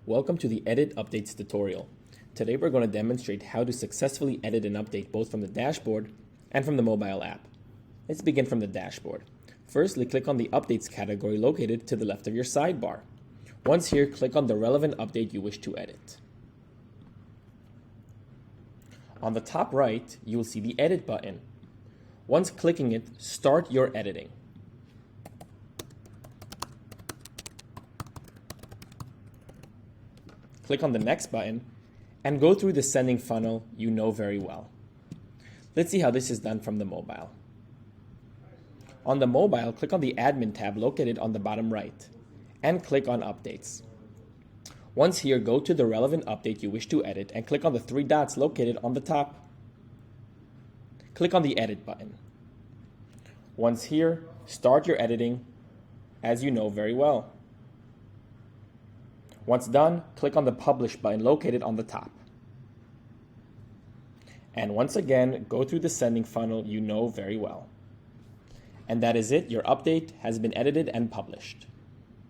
Welcome to the Edit Updates tutorial. Today we're going to demonstrate how to successfully edit an update both from the dashboard and from the mobile app. Let's begin from the dashboard. Firstly, click on the Updates category located to the left of your sidebar. Once here, click on the relevant update you wish to edit. On the top right, you will see the Edit button. Once clicking it, start your editing. Click on the Next button and go through the sending funnel you know very well. Let's see how this is done from the mobile. On the mobile, click on the Admin tab located on the bottom right and click on Updates. Once here, go to the relevant update you wish to edit and click on the three dots located on the top. Click on the Edit button. Once here, start your editing as you know very well. Once done, click on the Publish button located on the top. And once again, go through the sending funnel you know very well. And that is it. Your update has been edited and published.